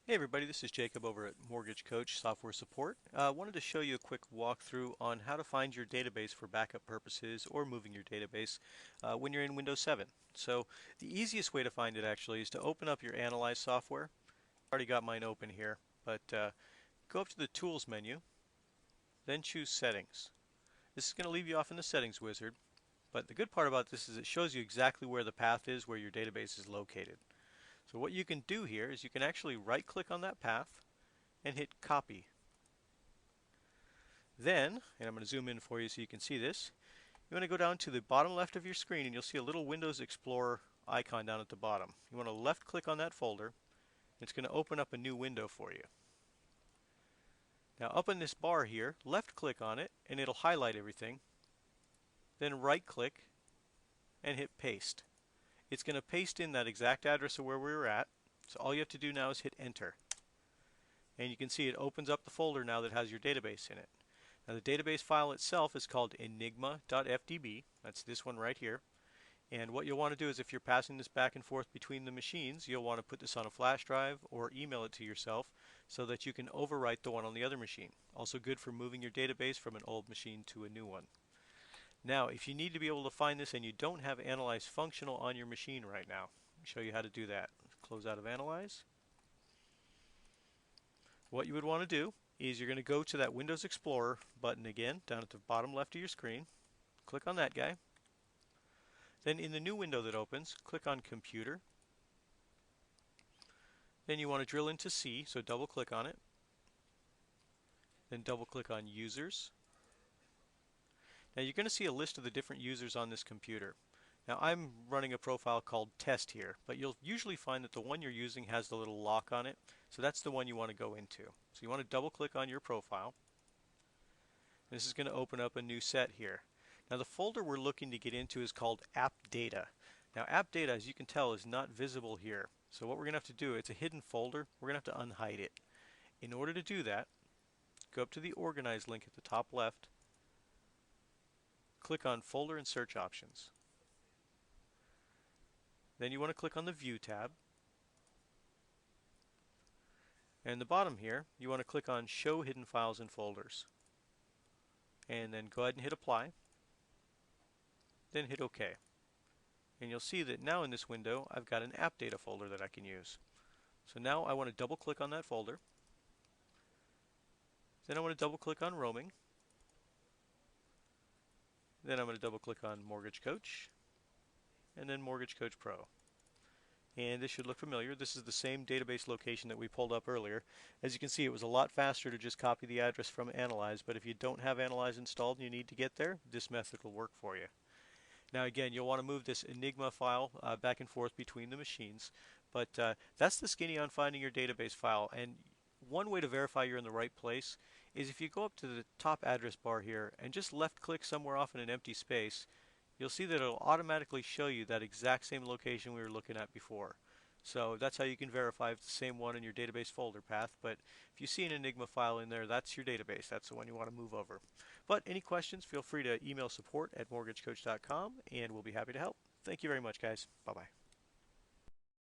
Hey everybody, this is Jacob over at Mortgage Coach Software Support. Wanted to show you a quick walkthrough on how to find your database for backup purposes or moving your database when you're in Windows 7. So the easiest way to find it actually is to open up your Analyze software. Already got mine open here, but go up to the Tools menu, then choose Settings. This is going to leave you off in the Settings wizard, but the good part about this is it shows you exactly where the path is where your database is located. So what you can do here is you can actually right click on that path and hit copy. Then, and I'm going to zoom in for you so you can see this, you want to go down to the bottom left of your screen and you'll see a little Windows Explorer icon down at the bottom. You want to left click on that folder. It's going to open up a new window for you. Now up in this bar here, left click on it and it'll highlight everything. Then right click and hit paste. It's going to paste in that exact address of where we were at. So all you have to do now is hit enter. And you can see it opens up the folder now that has your database in it. Now the database file itself is called enigma.fdb. That's this one right here. And what you'll want to do is if you're passing this back and forth between the machines, you'll want to put this on a flash drive or email it to yourself so that you can overwrite the one on the other machine. Also good for moving your database from an old machine to a new one. Now, if you need to be able to find this and you don't have Analyze functional on your machine right now, I'll show you how to do that. Close out of Analyze. What you would want to do is you're going to go to that Windows Explorer button again down at the bottom left of your screen. Click on that guy. Then in the new window that opens, click on Computer. Then you want to drill into C, so double click on it. Then double click on Users. Now you're going to see a list of the different users on this computer. Now I'm running a profile called Test here, but you'll usually find that the one you're using has the little lock on it, so that's the one you want to go into. So you want to double click on your profile. This is going to open up a new set here. Now the folder we're looking to get into is called App Data. Now App Data, as you can tell, is not visible here. So what we're going to have to do, it's a hidden folder, we're going to have to unhide it. In order to do that, go up to the Organize link at the top left, click on Folder and Search Options. Then you want to click on the View tab. And in the bottom here, you want to click on Show Hidden Files and Folders. And then go ahead and hit Apply. Then hit OK. And you'll see that now in this window, I've got an App Data folder that I can use. So now I want to double click on that folder. Then I want to double click on Roaming. Then I'm going to double click on Mortgage Coach. And then Mortgage Coach Pro. And this should look familiar. This is the same database location that we pulled up earlier. As you can see, it was a lot faster to just copy the address from Analyze, but if you don't have Analyze installed and you need to get there, this method will work for you. Now again, you'll want to move this Enigma file back and forth between the machines, but that's the skinny on finding your database file. And one way to verify you're in the right place is if you go up to the top address bar here and just left click somewhere off in an empty space, you'll see that it'll automatically show you that exact same location we were looking at before. So that's how you can verify if it's the same one in your database folder path. But if you see an Enigma file in there, that's your database. That's the one you want to move over. But any questions, feel free to email support@mortgagecoach.com and we'll be happy to help. Thank you very much, guys. Bye-bye.